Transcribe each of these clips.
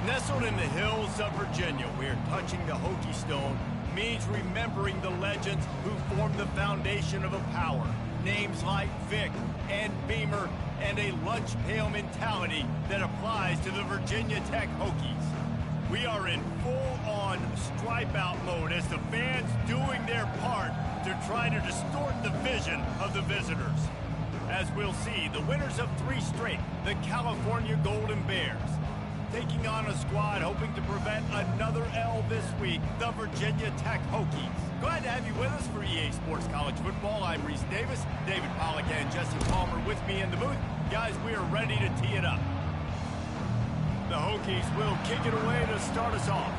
Nestled in the hills of Virginia, we're touching the Hokie Stone, means remembering the legends who formed the foundation of a power. Names like Vic and Beamer, and a lunch pail mentality that applies to the Virginia Tech Hokies. We are in full-on stripe-out mode as the fans doing their part to try to distort the vision of the visitors. As we'll see, the winners of 3 straight, the California Golden Bears, taking on a squad hoping to prevent another L this week, the Virginia Tech Hokies. Glad to have you with us for EA Sports College Football. I'm Reese Davis, David Pollack and Jesse Palmer with me in the booth. Guys, we are ready to tee it up. The Hokies will kick it away to start us off.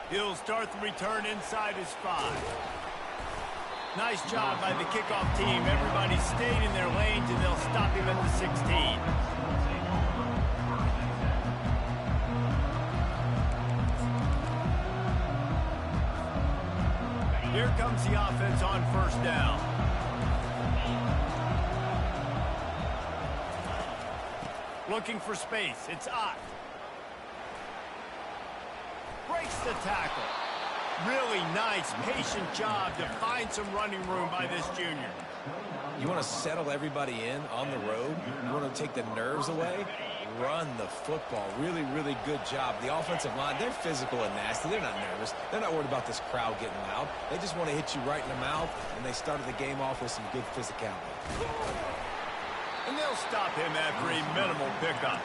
He'll start the return inside his 5. Nice job by the kickoff team. Everybody stayed in their lanes, and they'll stop him at the 16. Here comes the offense on first down. Looking for space. It's Ott. Breaks the tackle. Really nice, patient job to find some running room by this junior. You want to settle everybody in on the road? You want to take the nerves away? Run the football. Really, really good job. The offensive line, they're physical and nasty. They're not nervous. They're not worried about this crowd getting loud. They just want to hit you right in the mouth, and they started the game off with some good physicality. And they'll stop him after a minimal pickup.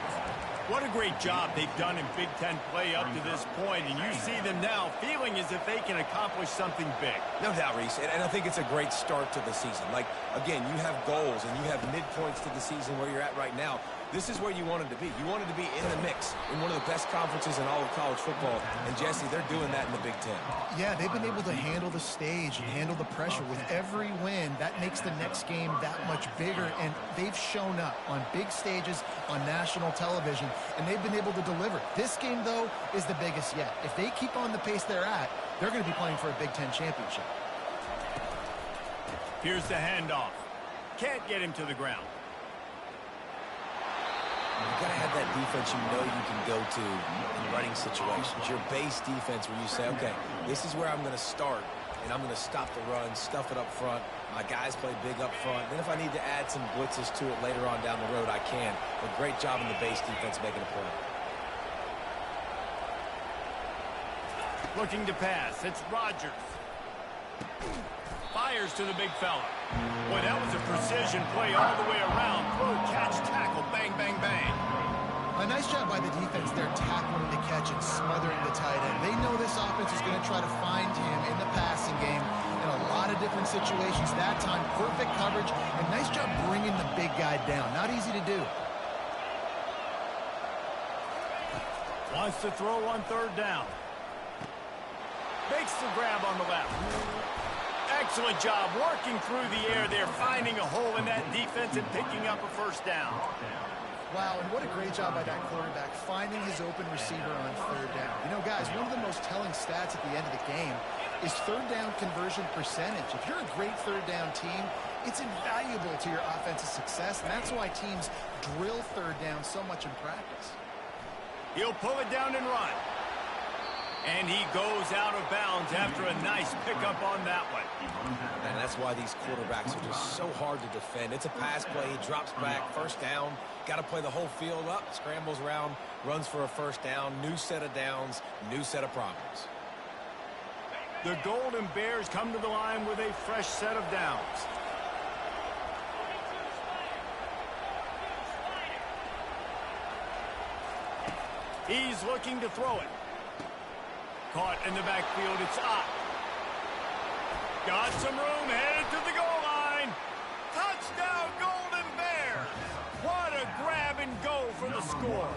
What a great job they've done in Big Ten play up to this point, and you see them now feeling as if they can accomplish something big. No doubt, Reese, and I think it's a great start to the season. Like, again, you have goals and you have midpoints to the season where you're at right now. This is where you wanted to be. You wanted to be in the mix in one of the best conferences in all of college football, and Jesse, they're doing that in the Big Ten. Yeah, they've been able to handle the stage and handle the pressure. With every win, that makes the next game that much bigger, and they've shown up on big stages on national television, and they've been able to deliver. This game, though, is the biggest yet. If they keep on the pace they're at, they're going to be playing for a Big Ten championship. Here's the handoff. Can't get him to the ground. You've got to have that defense you know you can go to in running situations. Your base defense where you say, okay, this is where I'm going to start, and I'm going to stop the run, stuff it up front. My guys play big up front. Then if I need to add some blitzes to it later on down the road, I can. But great job in the base defense making a play. Looking to pass. It's Rodgers. Fires to the big fella. Boy, that was a precision play all the way around. Throw, catch, tackle, bang, bang, bang. A nice job by the defense there, tackling the catch and smothering the tight end. They know this offense is going to try to find him in the passing game in a lot of different situations. That time, perfect coverage, and nice job bringing the big guy down. Not easy to do. Wants to throw on third down. Makes the grab on the left. Excellent job working through the air there, finding a hole in that defense and picking up a first down. Wow, and what a great job by that quarterback, finding his open receiver on third down. You know, guys, one of the most telling stats at the end of the game is third down conversion percentage. If you're a great third down team, it's invaluable to your offensive success, and that's why teams drill third down so much in practice. He'll pull it down and run. And he goes out of bounds after a nice pickup on that one. And that's why these quarterbacks are just so hard to defend. It's a pass play. He drops back, first down. Got to play the whole field up, scrambles around, runs for a first down. New set of downs, new set of problems. The Golden Bears come to the line with a fresh set of downs. He's looking to throw it. Caught in the backfield, it's Ott. Got some room, headed to the goal line. Touchdown, Golden Bears! What a grab and go for the score.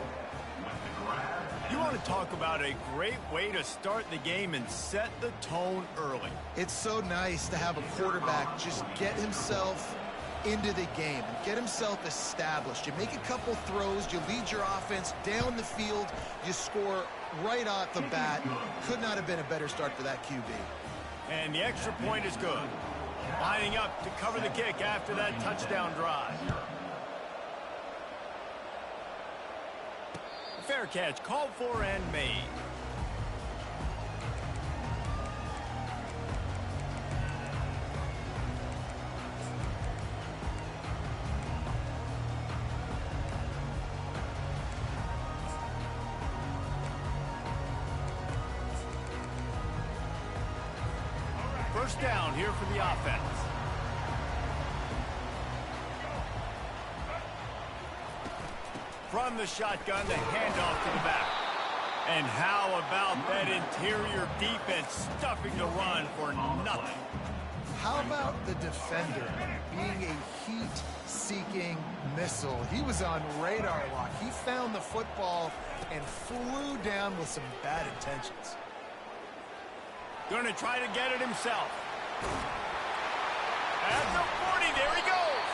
You want to talk about a great way to start the game and set the tone early. It's so nice to have a quarterback just get himself into the game and get himself established. You make a couple throws, you lead your offense down the field, you score right off the bat. Could not have been a better start for that QB. And the extra point is good. Lining up to cover the kick after that touchdown drive. Fair catch called for and made. First down here for the offense. From the shotgun, the handoff to the back. And how about that interior defense stuffing the run for nothing? How about the defender being a heat-seeking missile? He was on radar lock. He found the football and flew down with some bad intentions. Going to try to get it himself. At the 40, there he goes.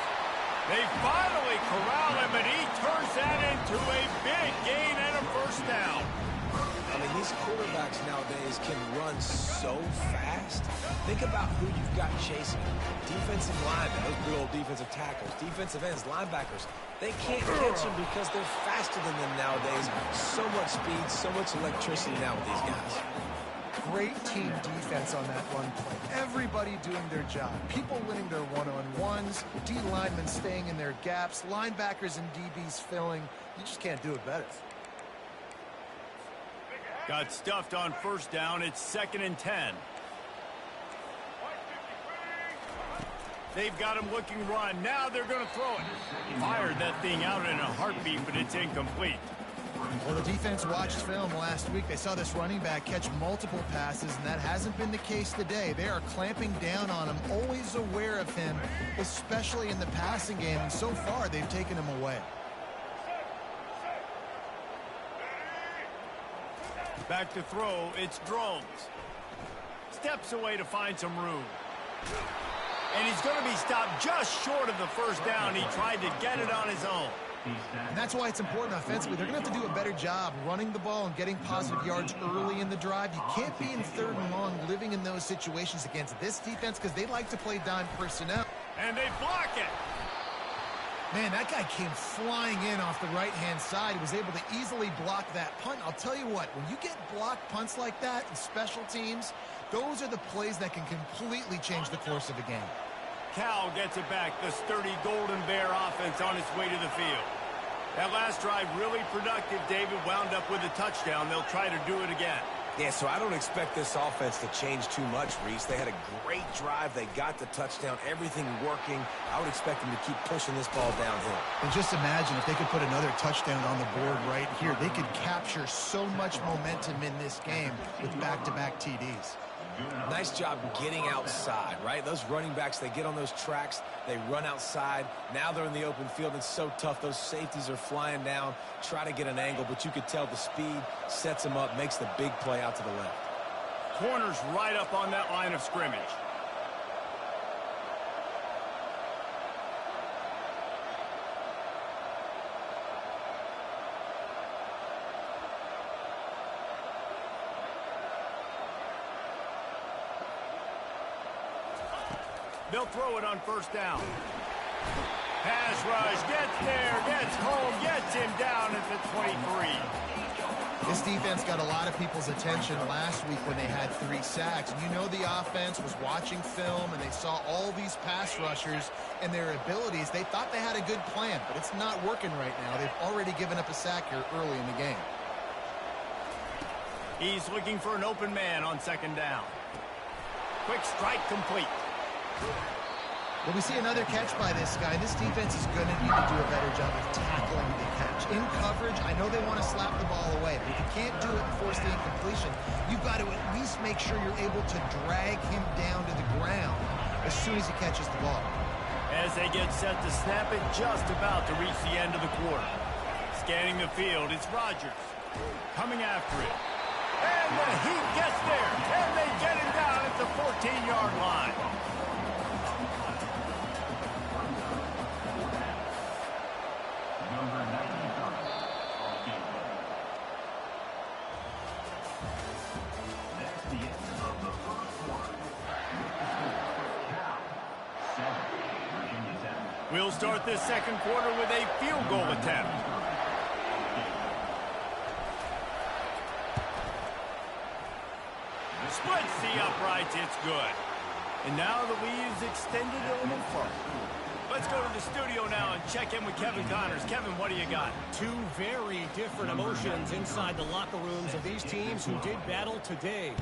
They finally corral him, and he turns that into a big gain and a first down. I mean, these quarterbacks nowadays can run so fast. Think about who you've got chasing. Defensive linemen, those good old defensive tackles, defensive ends, linebackers. They can't catch them because they're faster than them nowadays. So much speed, so much electricity now with these guys. Great team defense on that run play. Everybody doing their job. People winning their one-on-ones, D linemen staying in their gaps, linebackers and DBs filling. You just can't do it better. Got stuffed on first down. It's 2nd and 10. They've got him looking run. Now they're going to throw it. Fired that thing out in a heartbeat, but it's incomplete. Well, the defense watched film last week. They saw this running back catch multiple passes, and that hasn't been the case today. They are clamping down on him, always aware of him, especially in the passing game, and so far they've taken him away. Back to throw, it's Drones. Steps away to find some room. And he's going to be stopped just short of the first down. He tried to get it on his own. And that's why it's important offensively. They're going to have to do a better job running the ball and getting positive yards early in the drive. You can't be in 3rd and long living in those situations against this defense because they like to play dime personnel. And they block it. Man, that guy came flying in off the right-hand side. He was able to easily block that punt. I'll tell you what, when you get blocked punts like that in special teams, those are the plays that can completely change the course of a game. Cal gets it back. The sturdy Golden Bear offense on its way to the field. That last drive really productive. David wound up with a touchdown. They'll try to do it again. Yeah, so I don't expect this offense to change too much, Reese. They had a great drive. They got the touchdown. Everything working. I would expect them to keep pushing this ball downhill. And just imagine if they could put another touchdown on the board right here. They could capture so much momentum in this game with back-to-back TDs. Nice job getting outside, right? Those running backs, they get on those tracks, they run outside. Now they're in the open field. It's so tough. Those safeties are flying down, try to get an angle, but you could tell the speed sets them up, makes the big play out to the left. Corner's right up on that line of scrimmage. They'll throw it on first down. Pass rush, gets there, gets home, gets him down at the 23. This defense got a lot of people's attention last week when they had 3 sacks. You know the offense was watching film, and they saw all these pass rushers and their abilities. They thought they had a good plan, but it's not working right now. They've already given up a sack here early in the game. He's looking for an open man on 2nd down. Quick strike complete. Well, we see another catch by this guy. This defense is going to need to do a better job of tackling the catch. In coverage, I know they want to slap the ball away, but if you can't do it and force the incompletion, you've got to at least make sure you're able to drag him down to the ground as soon as he catches the ball. As they get set to snap it, just about to reach the end of the quarter. Scanning the field, it's Rodgers. Coming after it. And the Heat gets there, and they get him down at the 14-yard line. We'll start this second quarter with a field goal attempt. Splits the uprights, it's good. And now the lead's extended a little further. Let's go to the studio now and check in with Kevin Connors. Kevin, what do you got? Two very different emotions inside the locker rooms of these teams who did battle today.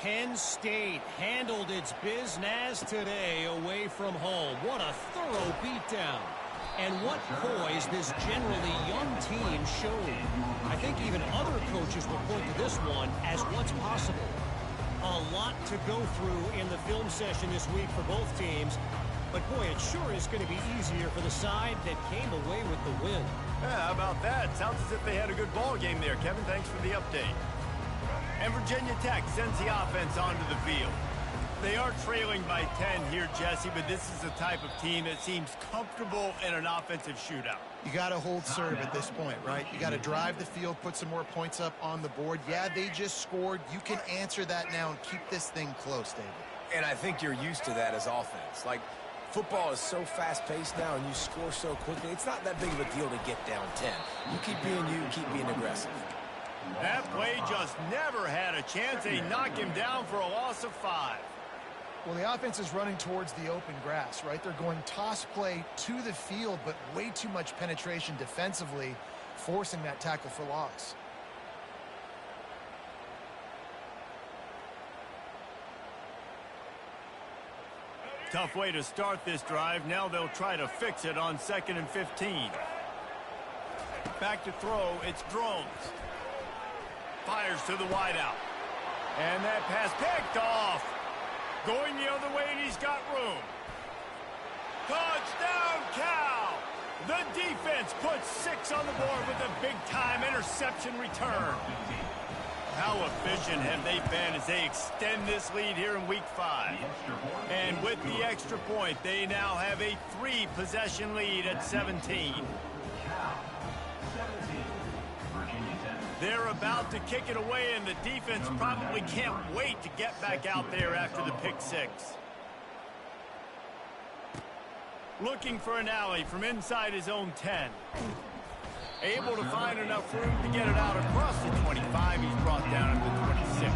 Penn State handled its business today away from home. What a thorough beatdown. And what poise this generally young team showed. I think even other coaches will point to this one as what's possible. A lot to go through in the film session this week for both teams. But, boy, it sure is going to be easier for the side that came away with the win. Yeah, how about that? Sounds as if they had a good ball game there. Kevin, thanks for the update. And Virginia Tech sends the offense onto the field. They are trailing by 10 here, Jesse, but this is the type of team that seems comfortable in an offensive shootout. You got to hold serve at this point, right? You got to drive the field, put some more points up on the board. Yeah, they just scored. You can answer that now and keep this thing close, David. And I think you're used to that as offense. Like, football is so fast-paced now and you score so quickly, it's not that big of a deal to get down 10. You keep being aggressive. That play just never had a chance. They knock him down for a loss of 5. Well, the offense is running towards the open grass, right? They're going toss play to the field, but way too much penetration defensively, forcing that tackle for loss. Tough way to start this drive. Now they'll try to fix it on 2nd and 15. Back to throw. It's Drones. Fires to the wideout. And that pass picked off. Going the other way, and he's got room. Touchdown, Cal! The defense puts 6 on the board with a big-time interception return. How efficient have they been as they extend this lead here in Week 5? And with the extra point, they now have a 3-possession lead at 17. They're about to kick it away, and the defense probably can't wait to get back out there after the pick 6. Looking for an alley from inside his own 10. Able to find enough room to get it out across the 25. He's brought down at the 26.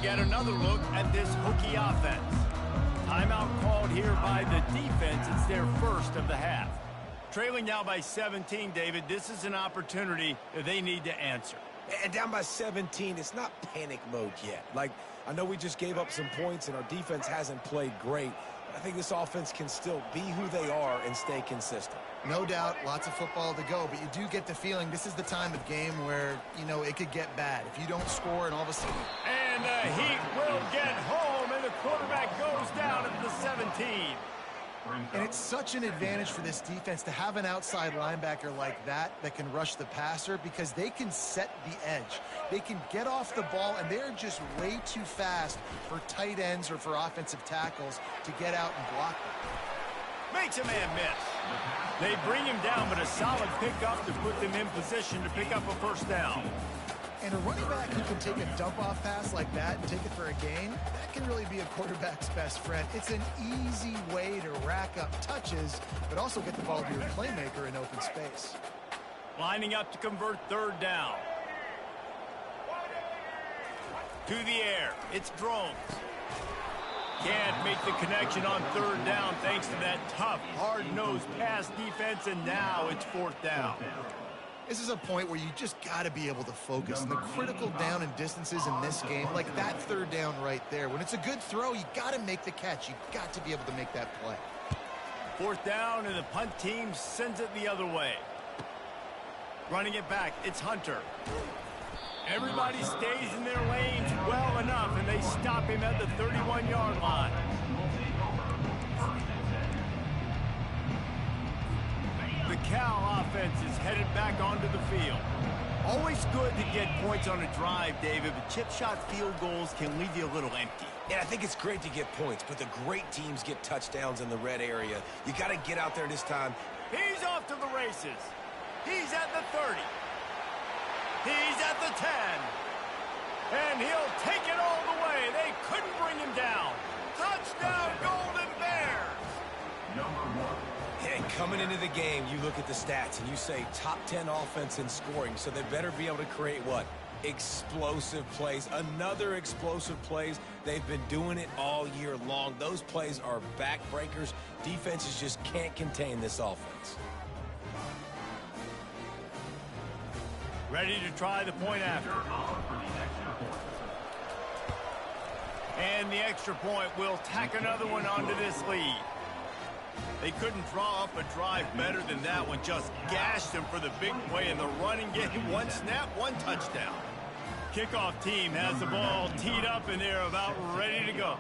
Get another look at this Hokie offense. Timeout called here by the defense. It's their first of the half. Trailing now by 17, David. This is an opportunity that they need to answer. And down by 17, it's not panic mode yet. Like, I know we just gave up some points and our defense hasn't played great. But I think this offense can still be who they are and stay consistent. No doubt, lots of football to go, but you do get the feeling this is the time of game where, you know, it could get bad. If you don't score and all of a sudden... And the Heat will get home, and the quarterback goes down at the 17. And it's such an advantage for this defense to have an outside linebacker like that can rush the passer because they can set the edge. They can get off the ball, and they're just way too fast for tight ends or for offensive tackles to get out and block them. Makes a man miss. They bring him down, but a solid pickup to put them in position to pick up a first down. And a running back who can take a dump-off pass like that and take it for a gain, that can really be a quarterback's best friend. It's an easy way to rack up touches, but also get the ball to your playmaker in open space. Lining up to convert 3rd down. To the air. It's Drones. Can't make the connection on 3rd down thanks to that tough, hard-nosed pass defense, and now it's 4th down. This is a point where you just got to be able to focus. And the critical down and distances in this game, like that 3rd down right there, when it's a good throw, you got to make the catch. You got to be able to make that play. 4th down, and the punt team sends it the other way. Running it back, it's Hunter. Everybody stays in their lanes well enough, and they stop him at the 31-yard line. The Cal offense is headed back onto the field. Always good to get points on a drive, David, but chip shot field goals can leave you a little empty. Yeah, I think it's great to get points, but the great teams get touchdowns in the red area. You got to get out there this time. He's off to the races. He's at the 30. He's at the 10. And he'll take it all the way. They couldn't bring him down. Touchdown, Golden Bears! And coming into the game, you look at the stats and you say top 10 offense in scoring, so they better be able to create what? Explosive plays. Another explosive plays. They've been doing it all year long. Those plays are backbreakers. Defenses just can't contain this offense. Ready to try the point after. And the extra point will tack another one onto this lead. They couldn't draw up a drive better than that one. Just gashed them for the big play in the running game. One snap, one touchdown. Kickoff team has the ball teed up and they're about ready to go.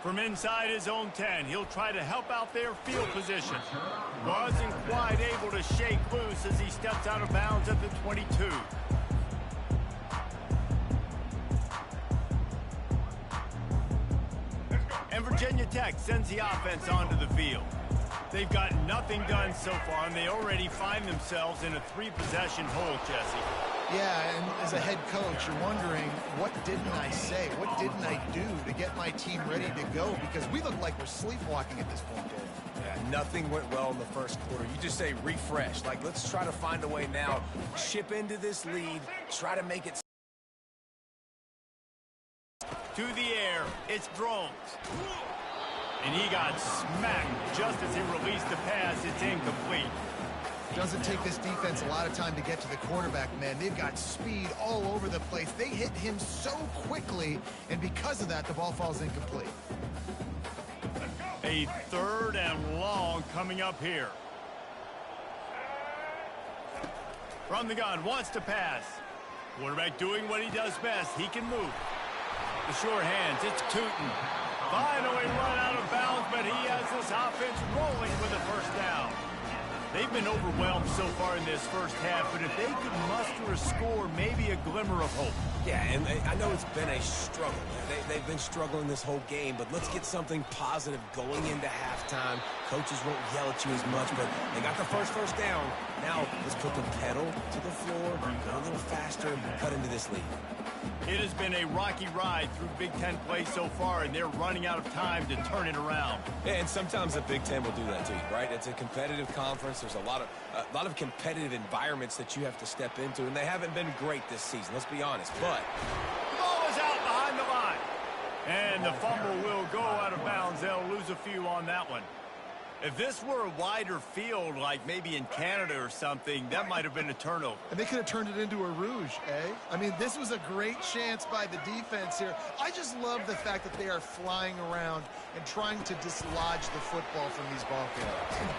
From inside his own 10, he'll try to help out their field position. Wasn't quite able to shake loose as he steps out of bounds at the 22. And Virginia Tech sends the offense onto the field. They've got nothing done so far, and they already find themselves in a 3-possession hole, Jesse. Yeah, and as a head coach, you're wondering, what didn't I say? What didn't I do to get my team ready to go? Because we look like we're sleepwalking at this point, Dave. Yeah, nothing went well in the first quarter. You just say refresh. Like, let's try to find a way now. Chip into this lead. Try to make it. To the air, it's Drones. And he got smacked just as he released the pass. It's incomplete. Doesn't take this defense a lot of time to get to the quarterback, man. They've got speed all over the place. They hit him so quickly, and because of that, the ball falls incomplete. A 3rd and long coming up here. From the gun, wants to pass. Quarterback doing what he does best. He can move. The short hands, it's Tootin. Finally run out of bounds, but he has this offense rolling with a first down. They've been overwhelmed so far in this first half, but if they could muster a score, maybe a glimmer of hope. Yeah, and I know it's been a struggle. They've been struggling this whole game, but let's get something positive going into halftime. Coaches won't yell at you as much, but they got the first down. Now, let's put the pedal to the floor, go a little faster, and cut into this lead. It has been a rocky ride through Big Ten play so far, and they're running out of time to turn it around. And sometimes the Big Ten will do that to you, right? It's a competitive conference. There's a lot of competitive environments that you have to step into, and they haven't been great this season. Let's be honest. But the ball is out behind the line, and the fumble will go out of bounds. They'll lose a few on that one. If this were a wider field, like maybe in Canada or something, that might have been a turnover. And they could have turned it into a rouge, eh? I mean, this was a great chance by the defense here. I just love the fact that they are flying around and trying to dislodge the football from these ball carriers.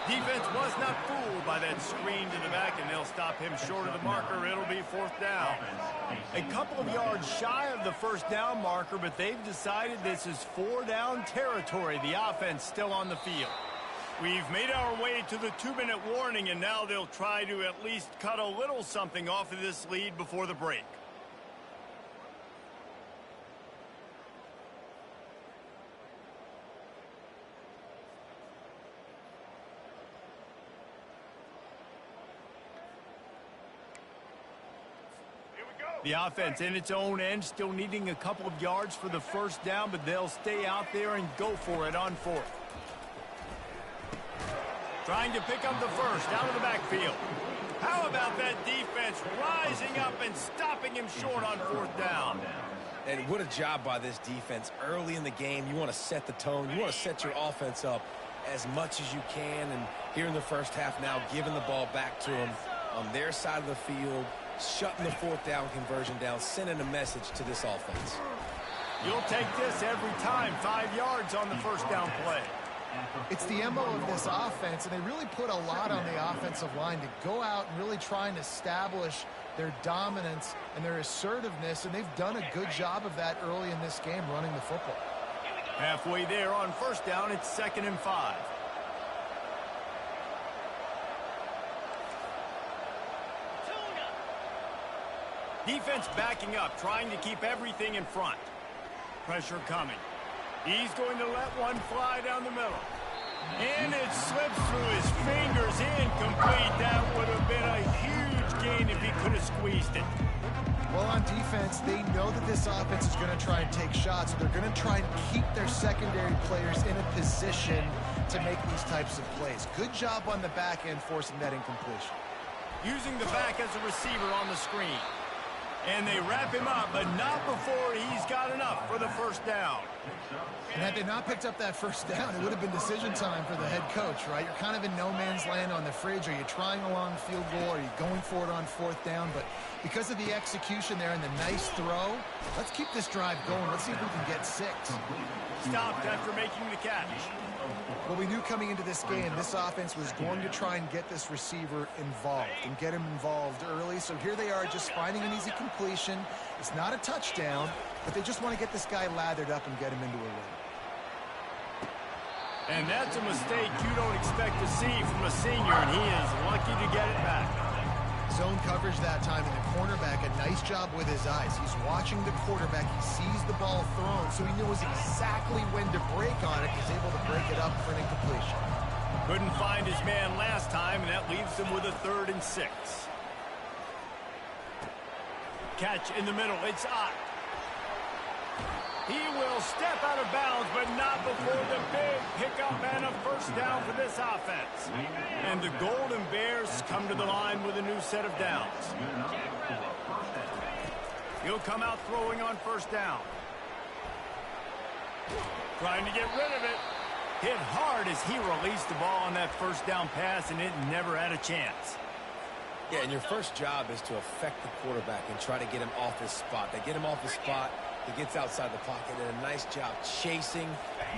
Defense was not fooled by that screen to the back, and they'll stop him short of the marker. It'll be 4th down. A couple of yards shy of the first down marker, but they've decided this is 4-down territory. The offense still on the field. We've made our way to the 2-minute warning, and now they'll try to at least cut a little something off of this lead before the break. The offense in its own end, still needing a couple of yards for the first down, but they'll stay out there and go for it on 4th. Trying to pick up the first out of the backfield. How about that defense rising up and stopping him short on 4th down? And what a job by this defense. Early in the game, you want to set the tone. You want to set your offense up as much as you can. And here in the first half now, giving the ball back to them on their side of the field, shutting the 4th down conversion down, sending a message to this offense. You'll take this every time. 5 yards on the first down play. It's the MO of this offense, and they really put a lot on the offensive line to go out and really try and establish their dominance and their assertiveness, and they've done a good job of that early in this game, running the football. Halfway there on first down, it's 2nd and 5. Defense backing up, trying to keep everything in front. Pressure coming. He's going to let one fly down the middle. And it slips through his fingers, incomplete. That would have been a huge gain if he could have squeezed it. Well, on defense, they know that this offense is going to try and take shots. So they're going to try and keep their secondary players in a position to make these types of plays. Good job on the back end forcing that incompletion. Using the back as a receiver on the screen. And they wrap him up, but not before he's got enough for the first down. And had they not picked up that first down, it would have been decision time for the head coach, right? You're kind of in no man's land on the fridge. Are you trying a long field goal? Are you going for it on fourth down? But because of the execution there and the nice throw, let's keep this drive going. Let's see if we can get 6. Stopped after making the catch. Well, we knew coming into this game, this offense was going to try and get this receiver involved and get him involved early. So here they are just finding an easy completion. It's not a touchdown, but they just want to get this guy lathered up and get him into a rhythm. And that's a mistake you don't expect to see from a senior, and he is lucky to get it back. Zone coverage that time, and the cornerback, a nice job with his eyes. He's watching the quarterback. He sees the ball thrown, so he knows exactly when to break on it. He's able to break it up for an incompletion. Couldn't find his man last time, and that leaves him with a 3rd and 6. Catch in the middle. It's Ott. He will step out of bounds, but not before the big pickup and a first down for this offense. And the Golden Bears come to the line with a new set of downs. He'll come out throwing on first down. Trying to get rid of it. Hit hard as he released the ball on that first down pass, and it never had a chance. Yeah, and your first job is to affect the quarterback and try to get him off his spot. They get him off his spot. He gets outside the pocket, and a nice job chasing,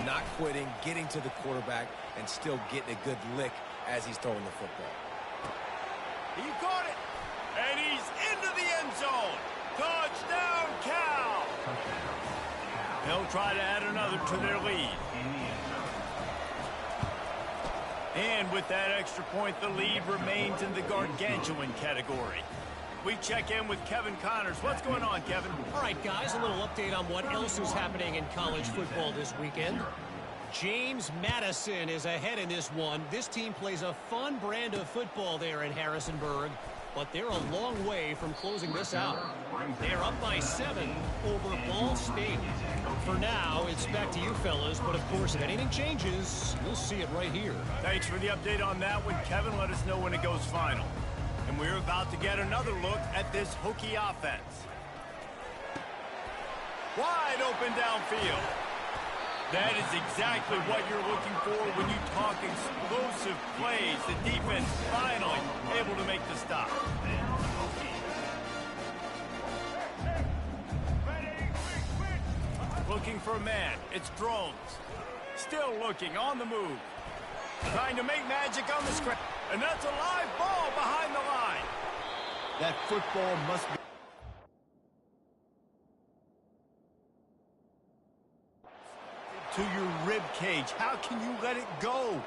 not quitting, getting to the quarterback, and still getting a good lick as he's throwing the football. He caught it, and he's into the end zone. Touchdown, Cal! They'll try to add another to their lead. And with that extra point, the lead remains in the gargantuan category. We check in with Kevin Connors. What's going on, Kevin? All right, guys, a little update on what else is happening in college football this weekend. James Madison is ahead in this one. This team plays a fun brand of football there in Harrisonburg, but they're a long way from closing this out. They're up by 7 over Ball State. For now, it's back to you fellas, but of course, if anything changes, you'll see it right here. Thanks for the update on that one, Kevin. Let us know when it goes final. And we're about to get another look at this Hokie offense. Wide open downfield. That is exactly what you're looking for when you talk explosive plays. The defense finally able to make the stop. Looking for a man. It's Drones. Still looking on the move. Trying to make magic on the screen. And that's a live ball behind the line. That football must be to your rib cage. How can you let it go?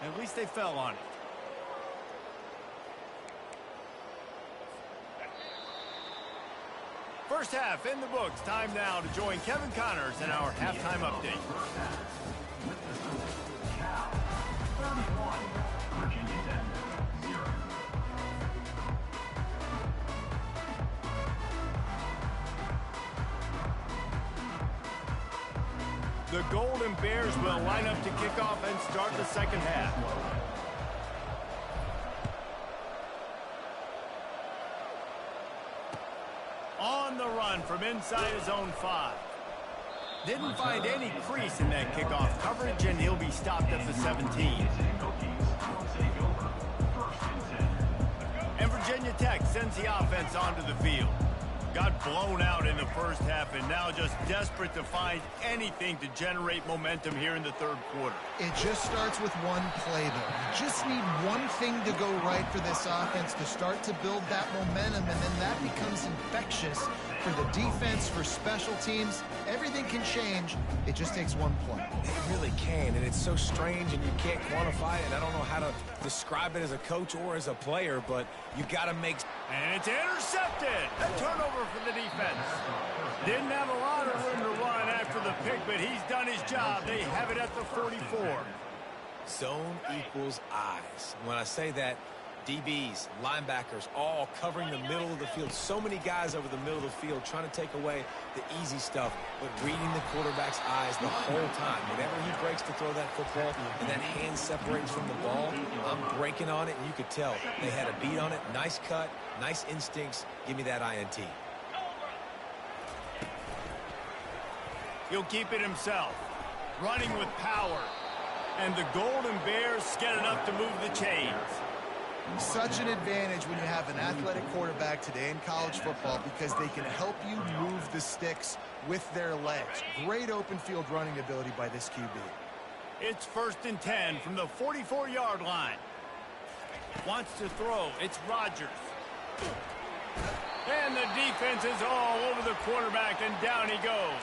At least they fell on it. First half in the books. Time now to join Kevin Connors in our halftime update. The Golden Bears will line up to kick off and start the second half. On the run from inside his own 5. Didn't find any crease in that kickoff coverage, and he'll be stopped at the 17. And Virginia Tech sends the offense onto the field. Got blown out in the first half and now just desperate to find anything to generate momentum here in the third quarter. It just starts with one play, though. You just need one thing to go right for this offense to start to build that momentum, and then that becomes infectious for the defense, for special teams. Everything can change. It just takes one play. It really can, and it's so strange, and you can't quantify it. I don't know how to describe it as a coach or as a player, but you got to make And it's intercepted. A turnover for the defense. Didn't have a lot of room to run after the pick, but he's done his job. They have it at the 44. Zone equals eyes. When I say that, DBs, linebackers, all covering the middle of the field. So many guys over the middle of the field trying to take away the easy stuff, but reading the quarterback's eyes the whole time. Whenever he breaks to throw that football and that hand separates from the ball, I'm breaking on it, and you could tell they had a beat on it. Nice cut, nice instincts. Give me that INT. He'll keep it himself, running with power. And the Golden Bears get enough to move the chains. Such an advantage when you have an athletic quarterback today in college football because they can help you move the sticks with their legs. Great open field running ability by this QB. It's 1st and 10 from the 44-yard line. Wants to throw. It's Rodgers. And the defense is all over the quarterback, and down he goes.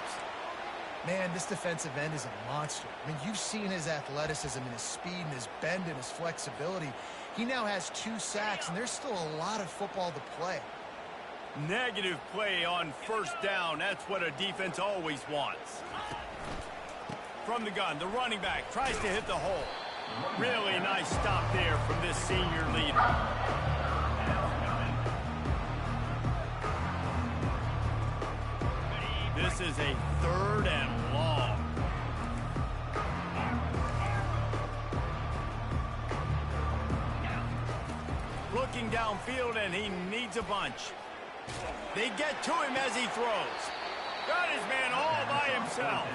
Man, this defensive end is a monster. I mean, you've seen his athleticism and his speed and his bend and his flexibility. He now has 2 sacks, and there's still a lot of football to play. Negative play on 1st down. That's what a defense always wants. From the gun, the running back tries to hit the hole. Really nice stop there from this senior leader. This is a 3rd and long. Looking downfield, and he needs a bunch. They get to him as he throws. Got his man all by himself.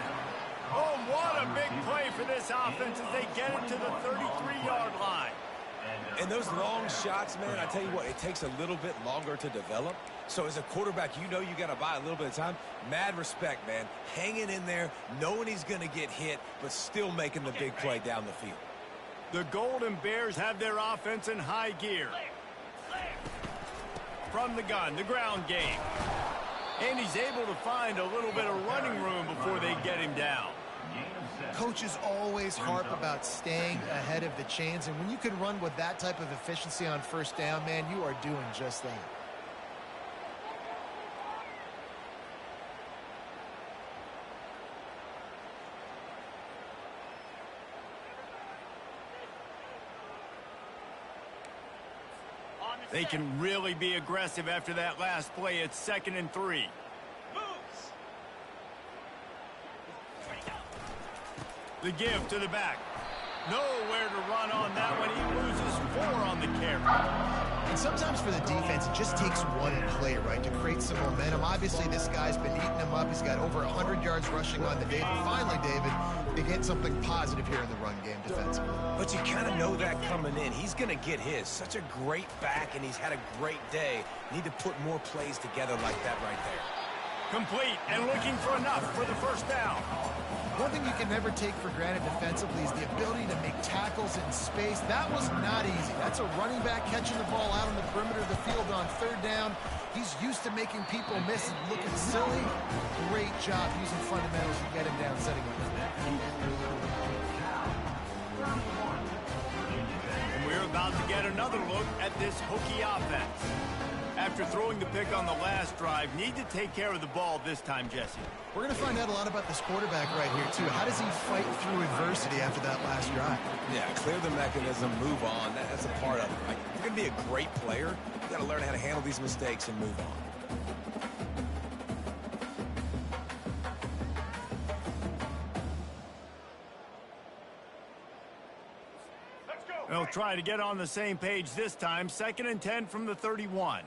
Oh, what a big play for this offense as they get it to the 33-yard line. And those long shots, man, I tell you what, it takes a little bit longer to develop. So as a quarterback, you know you got to buy a little bit of time. Mad respect, man. Hanging in there, knowing he's going to get hit, but still making the big play down the field. The Golden Bears have their offense in high gear. From the gun, the ground game. And he's able to find a little bit of running room before they get him down. Coaches always harp about staying ahead of the chains, and when you can run with that type of efficiency on 1st down, man, you are doing just that. They can really be aggressive after that last play. It's 2nd and 3. The give to the back. Nowhere to run on that one. He loses 4 on the carry. And sometimes for the defense, it just takes one play, right, to create some momentum. Obviously, this guy's been eating him up. He's got over 100 yards rushing on the day. But finally, David, they get something positive here in the run game defensively. But you kind of know that coming in. He's going to get his. Such a great back, and he's had a great day. Need to put more plays together like that right there. Complete and looking for enough for the 1st down. One thing you can never take for granted defensively is the ability to make tackles in space. That was not easy. That's a running back catching the ball out on the perimeter of the field on 3rd down. He's used to making people miss and looking silly. Great job using fundamentals to get him down, setting him up. And we're about to get another look at this Hokie offense. After throwing the pick on the last drive, need to take care of the ball this time, Jesse. We're going to find out a lot about this quarterback right here, too. How does he fight through adversity after that last drive? Yeah, clear the mechanism, move on. That's a part of it. Right? If you're going to be a great player, you got to learn how to handle these mistakes and move on. They'll try to get on the same page this time. 2nd and 10 from the 31.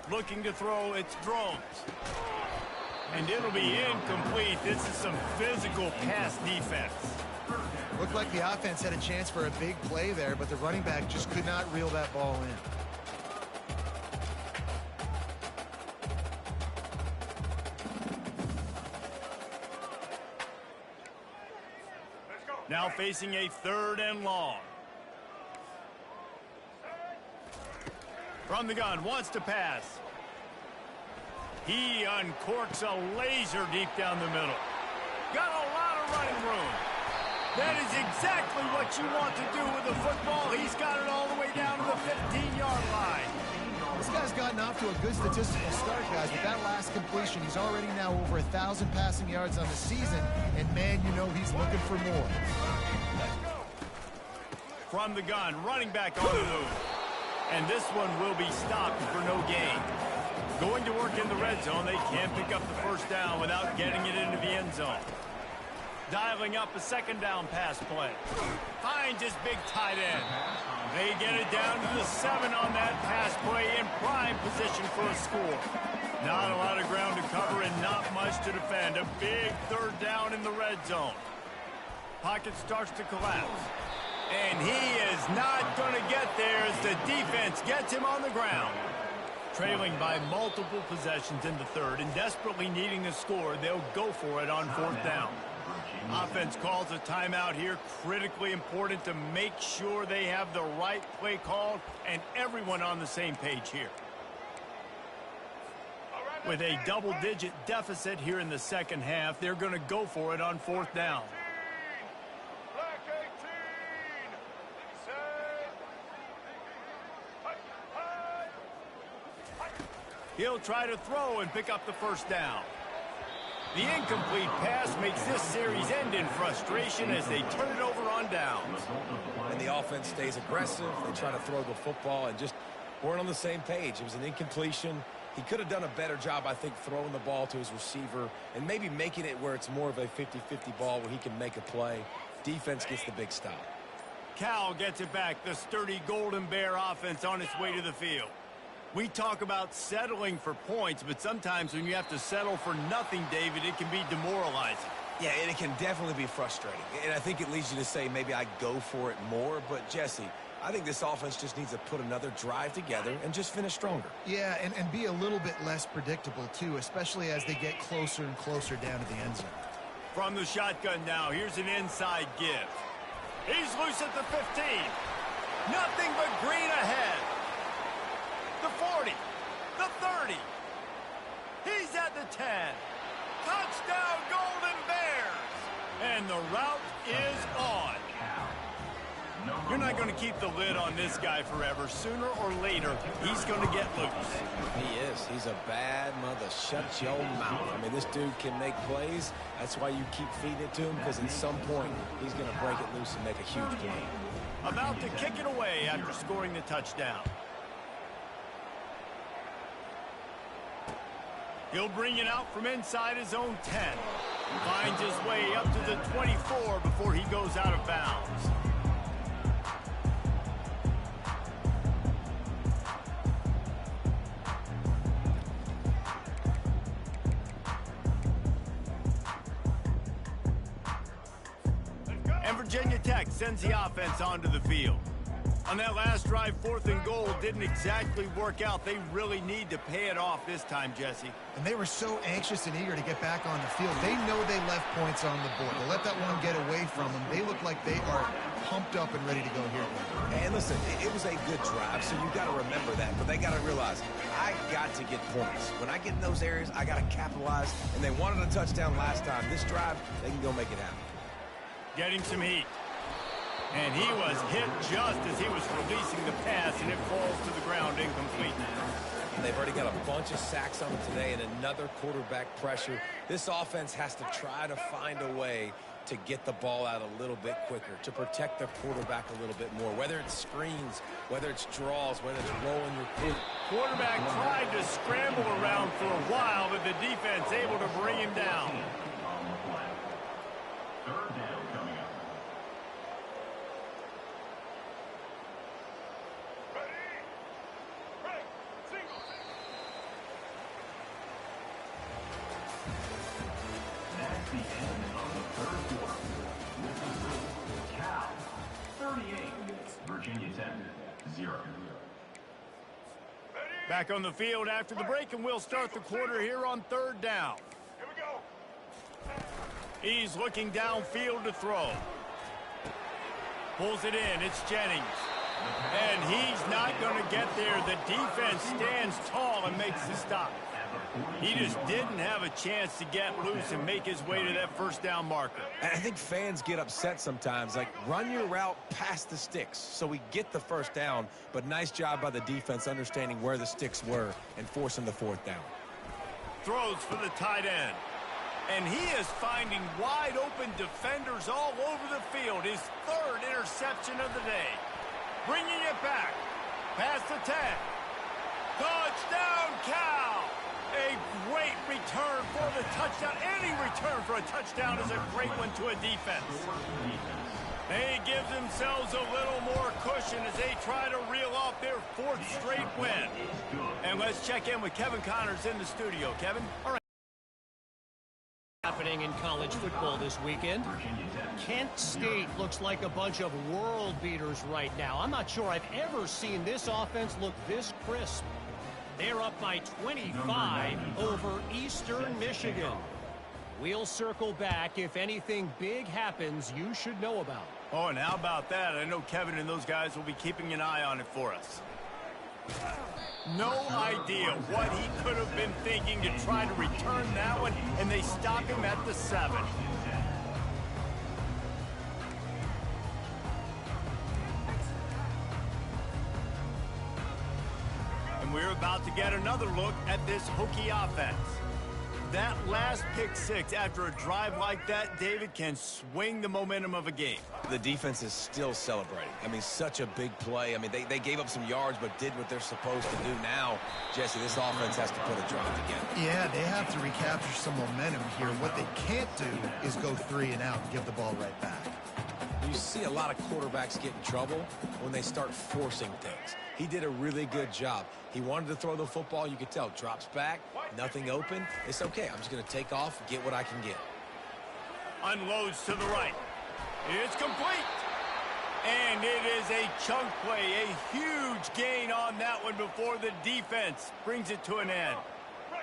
Looking to throw, it's Drones. And it'll be incomplete. This is some physical pass defense. Looked like the offense had a chance for a big play there, but the running back just could not reel that ball in. Now facing a 3rd and long. From the gun, wants to pass. He uncorks a laser deep down the middle. Got a lot of running room. That is exactly what you want to do with the football. He's got it all the way down to the 15-yard line. This guy's gotten off to a good statistical start, guys. With that last completion, he's already now over 1,000 passing yards on the season. And, man, you know he's looking for more. From the gun, running back on the move. And this one will be stopped for no gain. Going to work in the red zone, they can't pick up the first down without getting it into the end zone. Dialing up a second down pass play. Finds his big tight end. They get it down to the 7 on that pass play in prime position for a score. Not a lot of ground to cover and not much to defend. A big third down in the red zone. Pocket starts to collapse. And he is not going to get there as the defense gets him on the ground. Trailing by multiple possessions in the third and desperately needing a score, they'll go for it on fourth down. Offense calls a timeout here. Critically important to make sure they have the right play called and everyone on the same page here. With a double-digit deficit here in the second half, they're going to go for it on fourth down. He'll try to throw and pick up the first down. The incomplete pass makes this series end in frustration as they turn it over on downs. And the offense stays aggressive. They try to throw the football and just weren't on the same page. It was an incompletion. He could have done a better job, I think, throwing the ball to his receiver and maybe making it where it's more of a 50-50 ball where he can make a play. Defense gets the big stop. Cal gets it back. The sturdy Golden Bear offense on its way to the field. We talk about settling for points, but sometimes when you have to settle for nothing, David, it can be demoralizing. Yeah, and it can definitely be frustrating. And I think it leads you to say maybe I go for it more. But, Jesse, I think this offense just needs to put another drive together and just finish stronger. Yeah, and be a little bit less predictable, too, especially as they get closer and closer down to the end zone. From the shotgun now, here's an inside give. He's loose at the 15. Nothing but green ahead. The 40, the 30. He's at the 10. Touchdown, Golden Bears. And the route is on. You're not going to keep the lid on this guy forever. Sooner or later, he's going to get loose. He is. He's a bad mother. Shut your mouth. I mean, this dude can make plays. That's why you keep feeding it to him, because at some point, he's going to break it loose and make a huge play. About to kick it away after scoring the touchdown. He'll bring it out from inside his own 10. Finds his way up to the 24 before he goes out of bounds. And Virginia Tech sends the offense onto the field. On that last drive, 4th and goal didn't exactly work out. They really need to pay it off this time, Jesse. And they were so anxious and eager to get back on the field. They know they left points on the board. They let that one get away from them. They look like they are pumped up and ready to go here. And listen, it was a good drive, so you got to remember that. But they got to realize, I got to get points. When I get in those areas, I got to capitalize. And they wanted a touchdown last time. This drive, they can go make it happen. Getting some heat. And he was hit just as he was releasing the pass, and it falls to the ground incomplete. And they've already got a bunch of sacks on him today and another quarterback pressure. This offense has to try to find a way to get the ball out a little bit quicker, to protect the quarterback a little bit more, whether it's screens, whether it's draws, whether it's rolling your foot. Quarterback tried to scramble around for a while, but the defense able to bring him down. The end of the third quarter. This is Cal 38, Virginia Tech 0. Back on the field after the break, and we'll start the quarter here on 3rd down. Here we go. He's looking downfield to throw. Pulls it in. It's Jennings. And he's not going to get there. The defense stands tall and makes the stop. He just didn't have a chance to get loose and make his way to that first down marker. And I think fans get upset sometimes. Like, run your route past the sticks so we get the first down. But nice job by the defense understanding where the sticks were and forcing the fourth down. Throws for the tight end. And he is finding wide open defenders all over the field. His third interception of the day. Bringing it back. Past the 10. Touchdown, Cal! A great return for the touchdown. Any return for a touchdown is a great one to a defense. They give themselves a little more cushion as they try to reel off their fourth straight win. And let's check in with Kevin Connors in the studio. Kevin? All right. Happening in college football this weekend. Kent State looks like a bunch of world beaters right now. I'm not sure I've ever seen this offense look this crisp. They're up by 25 over Eastern Michigan. We'll circle back if anything big happens you should know about. Oh, and how about that? I know Kevin and those guys will be keeping an eye on it for us. No idea what he could have been thinking to try to return that one, and they stop him at the 7. And we're about to get another look at this Hokie offense. That last pick six after a drive like that, David, can swing the momentum of a game. The defense is still celebrating. I mean, such a big play. I mean, they gave up some yards but did what they're supposed to do now. Jesse, this offense has to put a drive together. Yeah, they have to recapture some momentum here. What they can't do is go 3 and out and give the ball right back. You see a lot of quarterbacks get in trouble when they start forcing things. He did a really good job. He wanted to throw the football. You could tell. Drops back, nothing open. It's okay. I'm just going to take off, get what I can get. Unloads to the right. It's complete. And it is a chunk play. A huge gain on that one before the defense brings it to an end.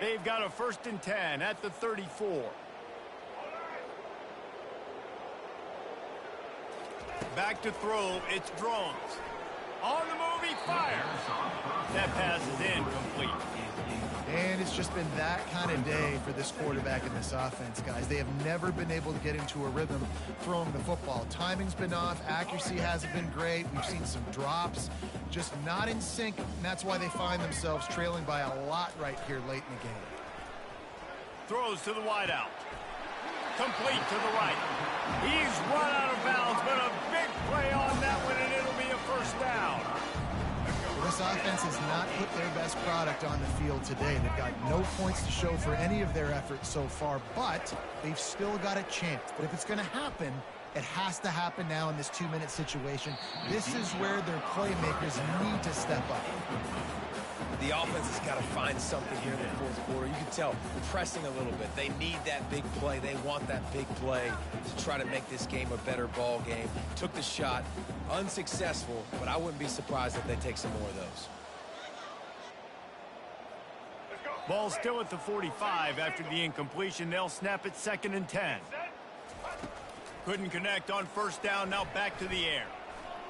They've got a 1st and 10 at the 34. Back to throw. It's Drones. On the move, he fires. That pass is incomplete. And it's just been that kind of day for this quarterback and this offense, guys. They have never been able to get into a rhythm throwing the football. Timing's been off. Accuracy hasn't been great. We've seen some drops. Just not in sync, and that's why they find themselves trailing by a lot right here late in the game. Throws to the wideout. Complete to the right. He's run out of bounds, but a big play on that one, and it'll be a 1st down. This offense has not put their best product on the field today. They've got no points to show for any of their efforts so far, but they've still got a chance. But if it's going to happen, it has to happen now in this 2-minute situation. This is where their playmakers need to step up. The offense has got to find something here in the fourth quarter. You can tell pressing a little bit. They need that big play. They want that big play to try to make this game a better ball game. Took the shot, unsuccessful, but I wouldn't be surprised if they take some more of those. Ball still at the 45 after the incompletion. They'll snap it 2nd and 10. Couldn't connect on 1st down. Now back to the air.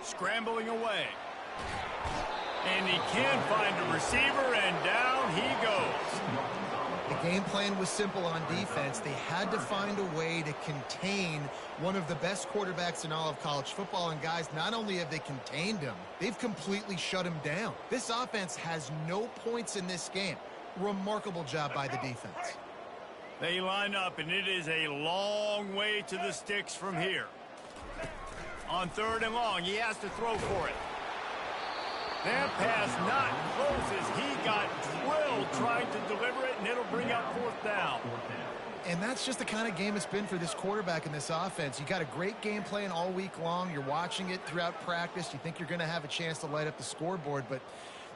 Scrambling away. And he can find a receiver, and down he goes. The game plan was simple on defense. They had to find a way to contain one of the best quarterbacks in all of college football. And guys, not only have they contained him, they've completely shut him down. This offense has no points in this game. Remarkable job by the defense. They line up, and it is a long way to the sticks from here. On 3rd and long, he has to throw for it. That pass not close as he got drilled trying to deliver it, and it'll bring up 4th down. And that's just the kind of game it's been for this quarterback and this offense. You got a great game plan all week long. You're watching it throughout practice. You think you're going to have a chance to light up the scoreboard, but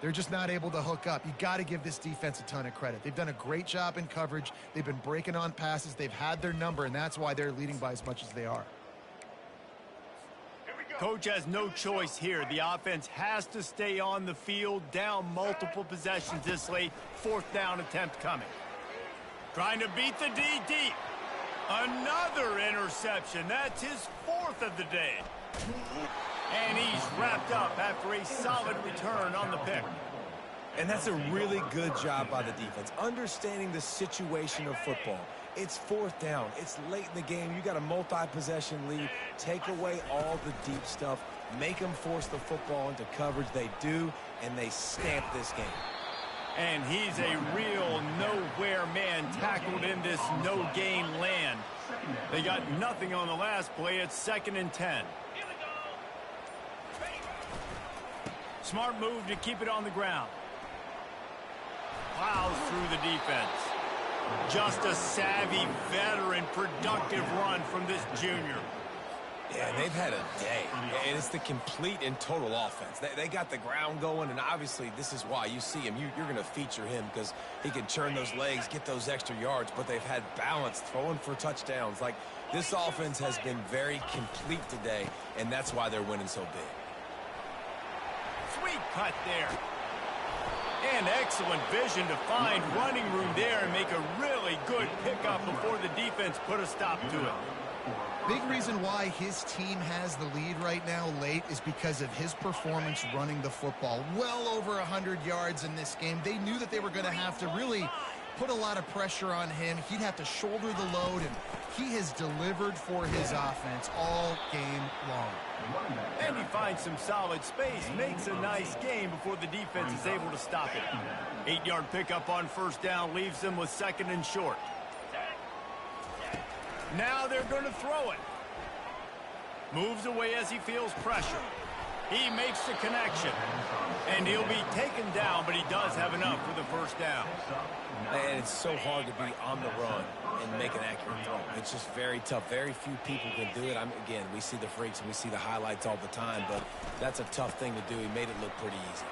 they're just not able to hook up. You got to give this defense a ton of credit. They've done a great job in coverage. They've been breaking on passes. They've had their number, and that's why they're leading by as much as they are. Coach has no choice here. The offense has to stay on the field, down multiple possessions this late. 4th down attempt coming. Trying to beat the D deep. Another interception. That's his 4th of the day. And he's wrapped up after a solid return on the pick. And that's a really good job by the defense, understanding the situation of football. It's fourth down. It's late in the game. You got a multi-possession lead. Take away all the deep stuff. Make them force the football into coverage. They do, and they stamp this game. And he's a real nowhere man tackled in this no-gain land. They got nothing on the last play. It's 2nd and 10. Smart move to keep it on the ground. Plows through the defense. Just a savvy, veteran, productive run from this junior. Yeah, they've had a day, and it's the complete and total offense. They got the ground going, and obviously this is why you see him. You're going to feature him because he can churn those legs, get those extra yards, but they've had balance, throwing for touchdowns. Like, this offense has been very complete today, and that's why they're winning so big. Sweet cut there. And excellent vision to find running room there and make a really good pickup before the defense put a stop to it. Big reason why his team has the lead right now late is because of his performance running the football. Well over 100 yards in this game. They knew that they were going to have to really put a lot of pressure on him. He'd have to shoulder the load, and he has delivered for his offense all game long. And he finds some solid space, makes a nice game before the defense is able to stop it. 8-yard pickup on first down leaves them with 2nd and short. Now they're going to throw it. Moves away as he feels pressure. He makes the connection. And he'll be taken down, but he does have enough for the first down. And it's so hard to be on the run and make an accurate throw. It's just very tough. Very few people can do it. Again, we see the freaks and we see the highlights all the time, but that's a tough thing to do. He made it look pretty easy.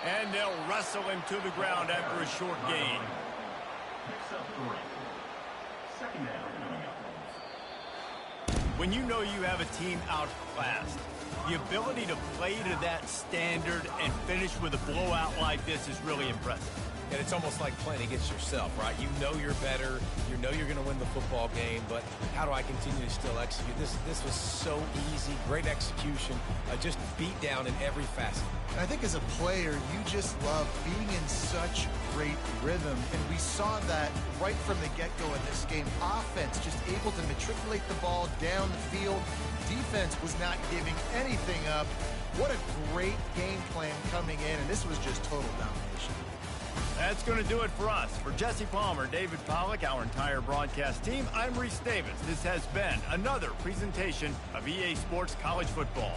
And they'll wrestle him to the ground after a short gain. When you know you have a team outclassed, the ability to play to that standard and finish with a blowout like this is really impressive. And it's almost like playing against yourself, right? You know you're better. You know you're going to win the football game, but how do I continue to still execute? This was so easy. Great execution. Just beat down in every facet. I think as a player, you just love being in such great rhythm, and we saw that right from the get-go in this game. Offense just able to matriculate the ball down the field. Defense was not giving anything up. What a great game plan coming in, and this was just total domination. That's going to do it for us. For Jesse Palmer, David Pollack, our entire broadcast team, I'm Reese Davis. This has been another presentation of EA Sports College Football.